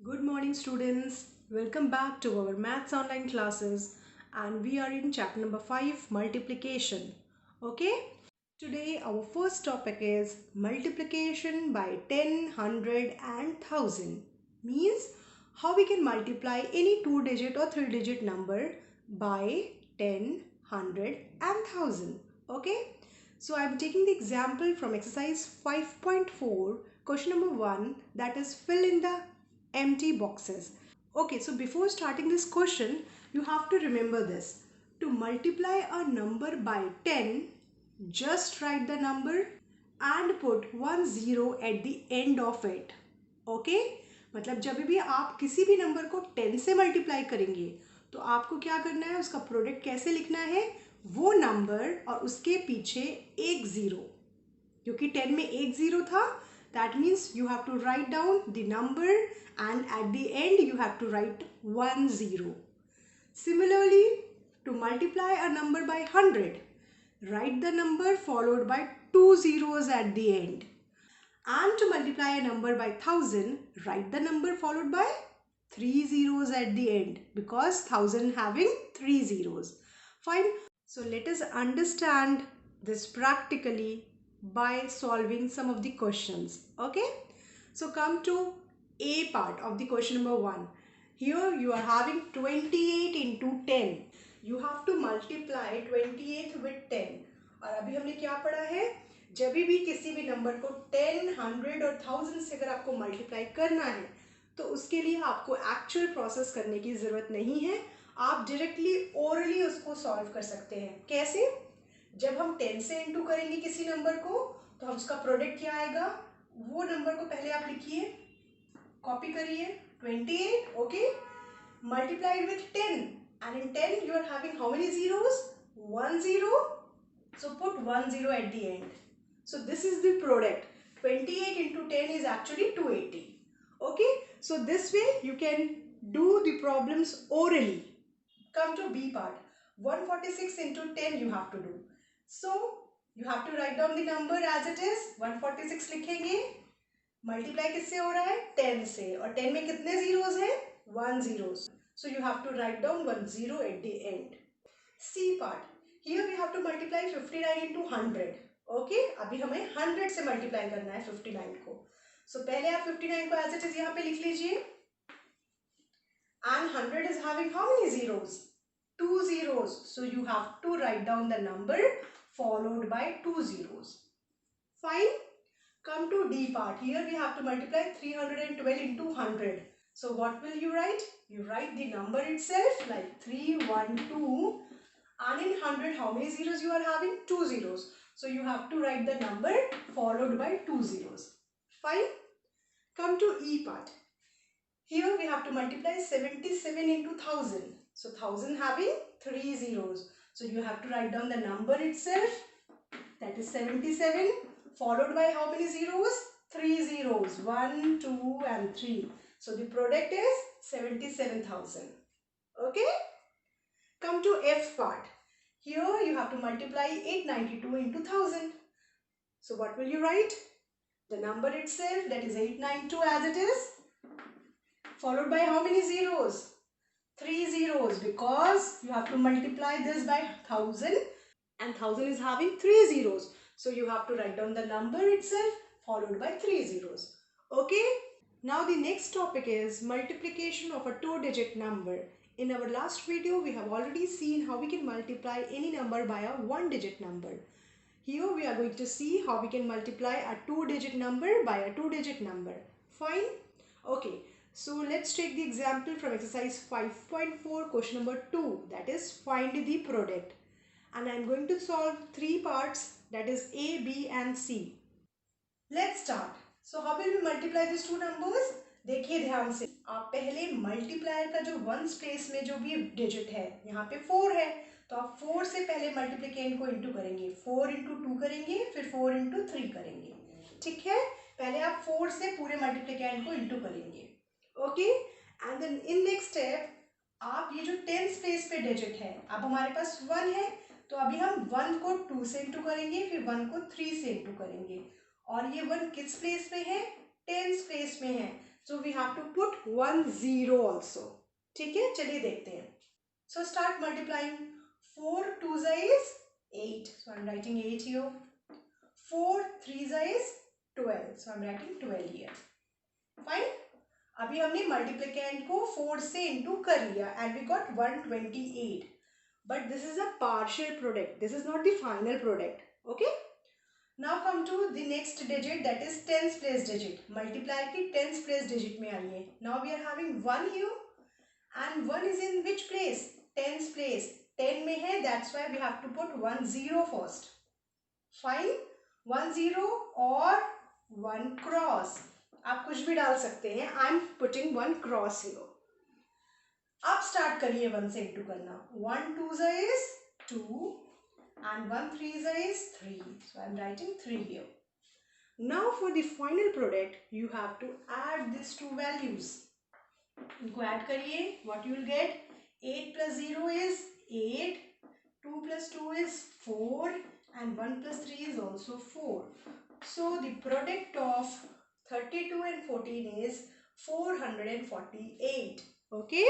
Good morning, students. Welcome back to our maths online classes, and we are in chapter number 5, multiplication. Okay, today our first topic is multiplication by 10, 100, and 1000. Means how we can multiply any 2-digit or 3-digit number by 10, 100, and 1000. Okay, so I'm taking the example from exercise 5.4, question number 1, that is fill in the empty boxes. Okay, so before starting this question, you have to remember this. To multiply a number by 10, just write the number and put 10 at the end of it. Okay? मतलब जब भी आप किसी भी number को 10 से multiply करेंगे तो आपको क्या करना है, उसका प्रोडक्ट कैसे लिखना है, वो नंबर और उसके पीछे एक ज़ीरो, क्योंकि 10 में एक ज़ीरो था. That means you have to write down the number and at the end you have to write 10. Similarly, to multiply a number by 100, write the number followed by two zeros at the end. And to multiply a number by 1000, write the number followed by three zeros at the end, because 1000 having three zeros. Fine. So let us understand this practically by solving some of the questions. Okay. So come to A part of the question number 1. Here you are having 28 into 10. You have to multiply 28 with 10. और अभी हमने क्या पढ़ा है, जब भी किसी भी नंबर को 10, 100 और 1000 से अगर आपको मल्टीप्लाई करना है तो उसके लिए आपको एक्चुअल प्रोसेस करने की ज़रूरत नहीं है. आप डायरेक्टली ओरली उसको सॉल्व कर सकते हैं. कैसे? जब हम 10 से इंटू करेंगे किसी नंबर को तो हम उसका प्रोडक्ट क्या आएगा, वो नंबर को पहले आप लिखिए, कॉपी करिए 28. Okay, multiplied with 10 and in 10 you are having how many zeros? 10. So put 10 at the end. So this is the product. 28 into 10 is actually 280. Okay, so this way you can do the problems orally. Come to B part. 146 into 10 you have to do. So you have to write down the number as it is. 146 लिखेंगे. Multiply किससे हो रहा है? 10 से. और 10 में कितने zeros हैं? 1 zeros. So you have to write down 10 at the end. C part. Here we have to multiply 59 into 100. Okay? अभी हमें 100 से मल्टीप्लाई करना है 59 को. So पहले आप 59 को as it is यहाँ पे लिख लीजिए. And 100 is having how many zeros? Two zeros. So you have to write down the number followed by two zeros. Fine. Come to D part. Here we have to multiply 312 into 100. So what will you write? You write the number itself like 312. And in 100, how many zeros you are having? Two zeros. So you have to write the number followed by two zeros. Fine. Come to E part. Here we have to multiply 77 into 1000. So 1000 having three zeros. So you have to write down the number itself, that is 77, followed by how many zeros? Three zeros. 1, 2 and 3. So the product is 77,000. Okay. Come to F part. Here you have to multiply 892 into 1000. So what will you write? The number itself, that is 892 as it is, followed by how many zeros? Three zeros, because you have to multiply this by 1000 and 1000 is having three zeros. So you have to write down the number itself followed by three zeros. Okay. Now the next topic is multiplication of a two-digit number. In our last video, we have already seen how we can multiply any number by a one-digit number. Here we are going to see how we can multiply a two-digit number by a two-digit number. Fine? Okay. So let's take the example from exercise 5.4, question number 2, that is find the product. And I am going to solve three parts, that is A, B and C. Let's start. So how will we multiply these two numbers? देखिए ध्यान से, आप पहले multiplier का जो ones place में जो भी डिजिट है, यहाँ पे 4 है, तो आप 4 से पहले मल्टीप्लिकेंड को इंटू करेंगे, 4 इंटू 2 करेंगे, फिर 4 इंटू 3 करेंगे. ठीक है, पहले आप 4 से पूरे मल्टीप्लिकेंड को इंटू करेंगे. Okay, and then in next step आप ये जो 10th प्लेस पे डिजिट है, अब हमारे पास 1 है, तो अभी हम 1 को 2 से इंटू करेंगे, फिर 1 को 3 से इंटू करेंगे. और ये 1 किस प्लेस में है? 10th प्लेस में है. So we have to put 1 0 also. ठीक है, चलिए देखते हैं. So start multiplying. 4 2s is 8. So I'm writing 8 here. 4 3s is 12. So I'm writing 12 here. Fine. अभी हमने मल्टीप्लिकेंट को 4 से इंटू कर लिया and we got 128. But this is a partial product. This is not the final product. Okay. Now come to the next digit, that is tens place digit. Multiplier की tens place digit में आइए. Now we are having 1 here and 1 is in which place? Tens place. 10 में है, that's why we have to put 1 0 first. Fine. 1 0 और 1 cross. आप कुछ भी डाल सकते हैं. I am putting 1 cross here. अब स्टार्ट करिए 1 से इंटू करना. 1 2s is 2 and 1 3s is 3. So I am writing 3 here. Now for the final product, you have to add these two values. इनको ऐड करिए. What you will get? 8 plus 0 is 8. 2 plus 2 is 4 and 1 plus 3 is also 4. So the product of 32 and 14 is 448. Okay.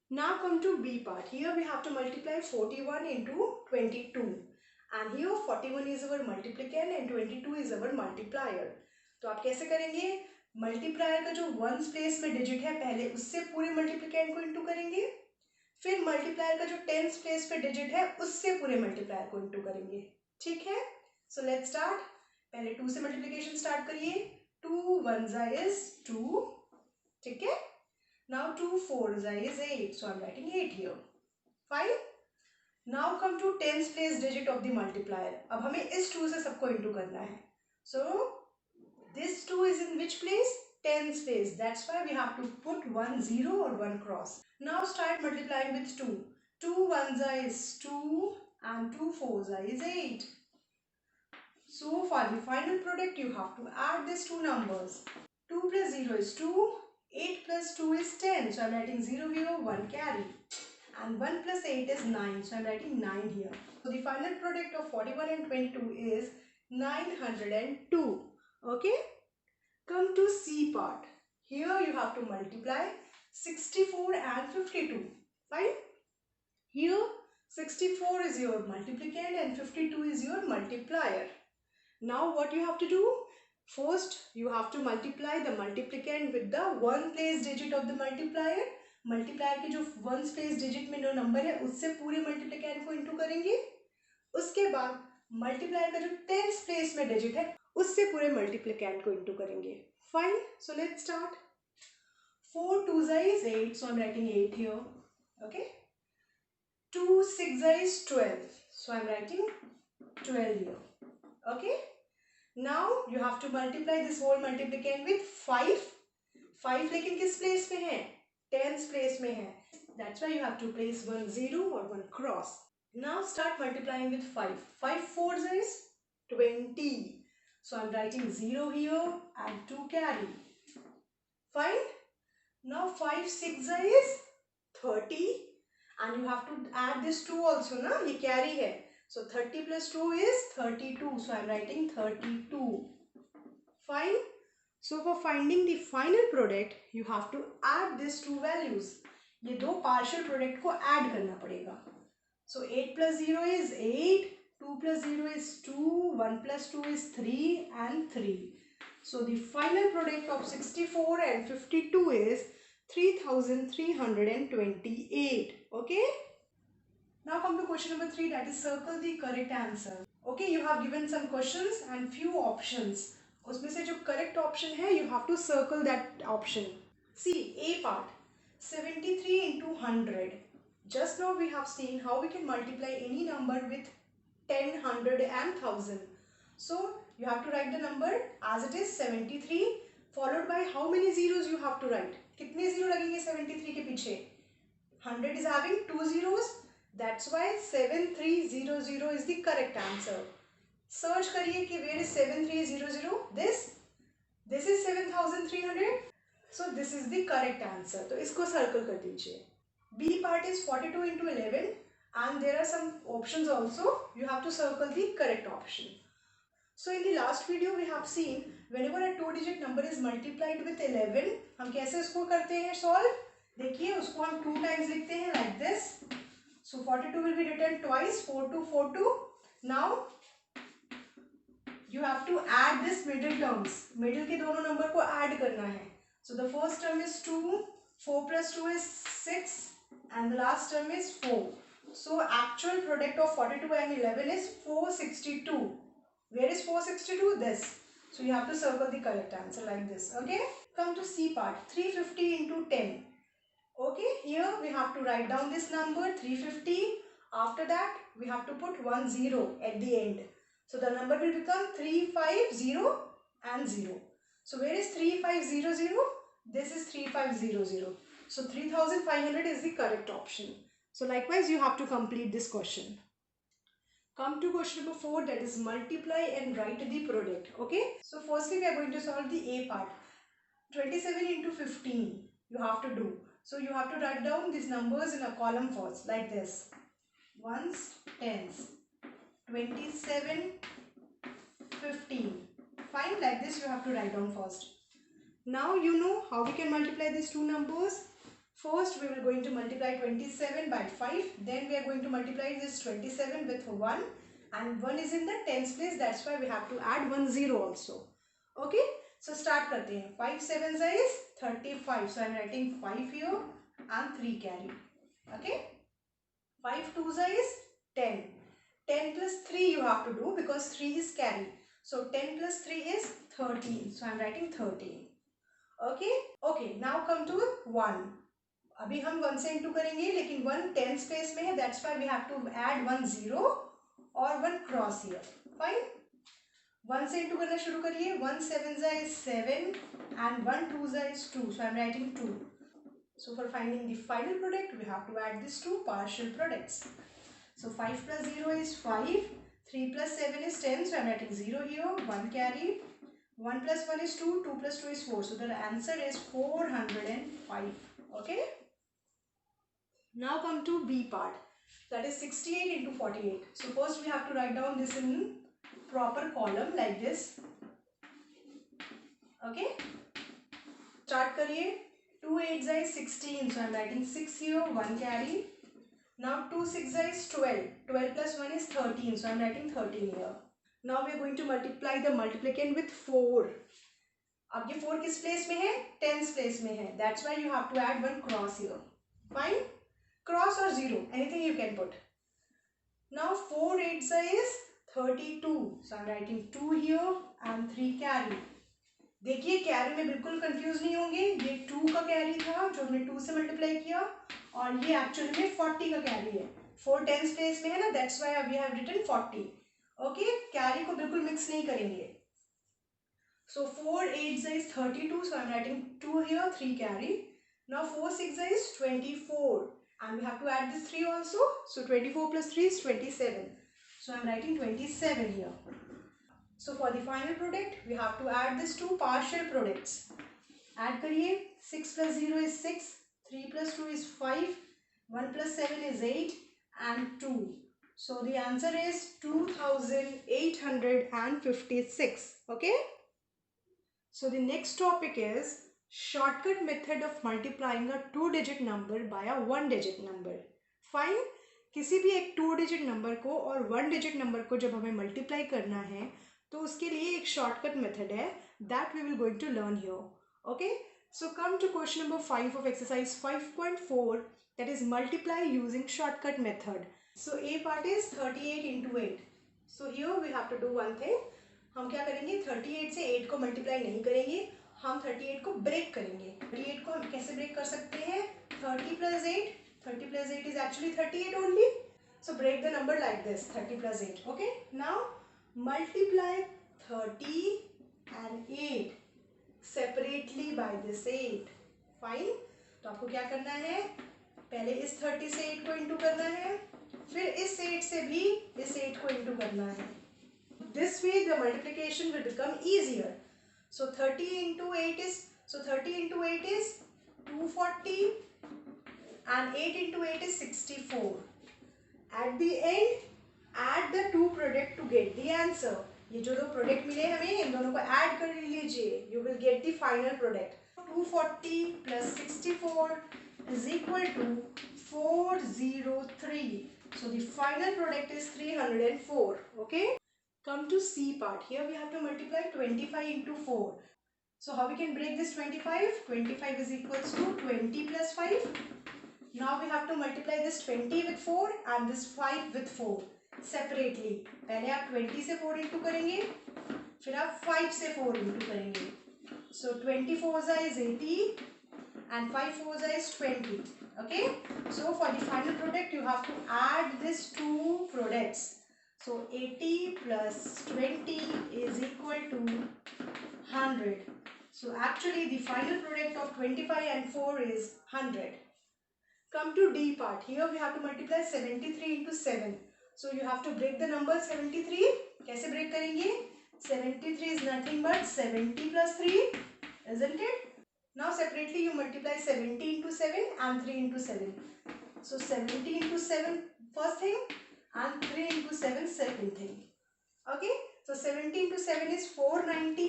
Now come to B part. Here we have to multiply 41 into 22. And here 41 is our multiplicand and 22 is our multiplier. तो आप कैसे करेंगे? Multiplier का जो ones place में digit है पहले उससे पूरे मल्टीप्लिकेंड को इंटू करेंगे. फिर मल्टीप्लायर का जो टेंस प्लेस पे डिजिट है उससे पूरे मल्टीप्लायर को इंटू करेंगे. ठीक है. So let's start. पहले 2 से मल्टीप्लिकेशन स्टार्ट करिए. 2 1s is 2. ठीक है. Now 2 4s is 8. So I'm writing 8 here. Fine. Now come to tens place digit of the multiplier. अब हमें इस 2 से सबको इंटू करना है. So this 2 is in which place? Tens place. That's why we have to put 1 0 or 1 cross. Now start multiplying with 2. 2 1s is 2 and 2 4s is 8. So for the final product you have to add these two numbers. 2 plus 0 is 2. 8 plus 2 is 10. So I'm writing 0 here, 1 carry. And 1 plus 8 is 9. So I'm writing 9 here. So the final product of 41 and 22 is 902. Okay. Come to C part. Here you have to multiply 64 and 52. Fine. Here 64 is your multiplicand and 52 is your multiplier. Now what you have to do? First, you have to multiply the multiplicand with the one place digit of the multiplier. Multiplier के जो ones place digit में जो number है उससे पूरे multiplicand को into करेंगे. उसके बाद multiplier का जो tens place में digit है उससे पूरे multiplicand को into करेंगे. Fine. So let's start. 4 2s is 8. So I'm writing 8 here. Okay. 2 6 is 12. So I'm writing 12 here. Okay. Now you have to multiply this whole multiplicand with 5. 5 लेकिन किस place में है? Tens place में है. That's why you have to place 1 0 or 1 cross. Now start multiplying with 5. 5 4s is 20. So I'm writing 0 here and 2 carry. Fine. Now 5 6 is 30 and you have to add this 2 also ना, ये carry है. So 30 plus 2 is 32. So I'm writing 32. Fine. So for finding the final product, you have to add these two values. ये दो partial product को add करना पड़ेगा. So 8 plus 0 is 8. 2 plus 0 is 2. 1 plus 2 is 3 and 3. So the final product of 64 and 52 is 3328. Okay. Now come to question number 3, that is circle the correct answer. Okay, you have given some questions and few options. उसमें से जो correct option है, you have to circle that option. See, A part, 73 into 100. Just now we have seen how we can multiply any number with 10, 100 and 1000. So you have to write the number as it is 73 followed by how many zeros you have to write. कितने zero लगेंगे 73 के पीछे? 100 is having 2 zeros. That's why 7300 is the correct answer. Search करिए कि where is 7300? This is 7300. So this is the correct answer. तो इसको circle कर दीजिए. B part is 42 into 11 and there are some options also. You have to circle the correct option. So in the last video we have seen whenever a two digit number is multiplied with 11, हम कैसे उसको करते हैं solve? देखिए उसको हम 2 times लिखते हैं like this. So 42 will be written twice, 4 2 4 2. Now you have to add this middle terms. Middle के दोनों नंबर को ऐड करना है. So the first term is 2, 4 plus 2 is 6, and the last term is 4. So actual product of 42 and 11 is 462. Where is 462? This. So you have to circle the correct answer like this. Okay. Come to C part. 350 into 10. Okay. Here we have to write down this number 350. After that we have to put 1 0 at the end. So the number will become 350 and 0. So where is 3500? This is 3500. So 3500 is the correct option. So likewise you have to complete this question. Come to question number 4, that is multiply and write the product. Okay. So firstly we are going to solve the A part. 27 into 15 you have to do. So you have to write down these numbers in a column first like this. Ones, tens. 27, 15. Fine, like this you have to write down first. Now you know how we can multiply these two numbers. First we will going to multiply 27 by 5. Then we are going to multiply this 27 with 1. And 1 is in the tens place. That's why we have to add 1 0 also. Okay. So start करते हैं. 5 7 is 35. So I am writing 5 here and 3 carry. Okay. 5 2 is 10. 10 plus 3 you have to do because 3 is carry. So 10 plus 3 is 13. So I am writing 13. Okay. Okay. Now come to 1. अभी हम 1 से into करेंगे लेकिन 1 10 space में है. That's why we have to add 1 0 और 1 cross here. Fine. 1 से into करना शुरू करिए. 1 7 is 7 and 1 2 is 2. So I am writing 2. So for finding the final product we have to add these two partial products. So 5 plus 0 is 5. 3 plus 7 is 10. So I am writing 0 here. 1 carry. 1 plus 1 is 2. 2 plus 2 is 4. So the answer is 405. Okay. Now come to B part. That is 68 into 48. So first we have to write down this in proper column like this. Okay. Start करिए. 2 8 is 16. So I am writing 6 here. 1 carry. Now 2 6 is 12. 12 plus 1 is 13. So I am writing 13 here. Now we are going to multiply the multiplicand with 4. अब ये 4 किस place में है? Tens place में है. That's why you have to add 1 cross here. Fine. Cross or 0, anything you can put. Now 4 8 is 32. So I am writing 2 here and 3 carry. देखिए carry में बिल्कुल कंफ्यूज नहीं होंगे. ये 2 का कैरी था जो हमने 2 से मल्टीप्लाई किया और ये एक्चुअली में 40 का कैरी है. 4 10 प्लेस में है ना. That's why we have written 40. Okay. Carry को बिल्कुल मिक्स नहीं करेंगे. So 4 8 is 32. So I am writing 2 here, 3 carry. Now 4 6 is 24. And we have to add this 3 also. So 24 plus 3 is 27. So I am writing 27 here. So for the final product, we have to add these two partial products. Add करिए. 6 plus 0 is 6. 3 plus 2 is 5. 1 plus 7 is 8. And 2. So the answer is 2856. Okay. So the next topic is shortcut method of multiplying a 2-digit number by a 1-digit number. Fine. किसी भी एक 2-digit number को और 1-digit number को जब हमें multiply करना है तो उसके लिए एक shortcut method है that we will going to learn here. Okay. So come to question number 5 of exercise 5.4, that is multiply using shortcut method. So A part is 38 into 8. So here we have to do one thing. हम क्या करेंगे? 38 से 8 को multiply नहीं करेंगे. हम 38 को break करेंगे. 38 को हम कैसे ब्रेक कर सकते हैं? 30 plus 8. 30 plus 8 is actually 38 only. So break the number like this. 30 plus 8. Okay. Now multiply 30 and 8 separately by this 8. Fine. तो आपको क्या करना है? पहले इस 30 से 8 को इंटू करना है. फिर इस 8 से भी इस 8 को इंटू करना है. This way the multiplication will become easier. So 30 into 8 is 240 and 8 into 8 is 64. At the end, add the two product to get the answer. ये जो दो प्रोडक्ट मिले हमें, इन दोनों को ऐड कर लीजिए, you will get the final product. 240 plus 64 is equal to 403. So the final product is 304. Okay. Come to C part. Here we have to multiply 25 into 4. So how we can break this 25? 25 is equals to 20 plus 5. Now we have to multiply this 20 with 4 and this 5 with 4 separately. पहले आप 20 से 4 into करेंगे, फिर आप 5 से 4 into करेंगे. So 24 is 80 and 5 4 is 20. Okay. So for the final product you have to add these two products. So 80 plus 20 is equal to 100. So actually the final product of 25 and 4 is 100. Come to D part. Here we have to multiply 73 into 7. So you have to break the number 73. कैसे break करेंगे? 73 is nothing but 70 plus 3, isn't it? Now separately you multiply 70 into 7 and 3 into 7. So 70 into 7 first thing and 3 into 7 second thing. Okay. So 70 into 7 is 490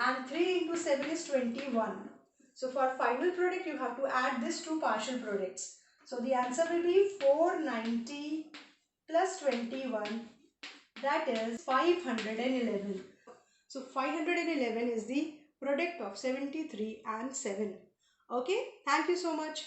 and 3 into 7 is 21. So for final product you have to add these two partial products. So the answer will be 490 plus 21, that is 511. So 511 is the product of 73 and 7. Okay, thank you so much.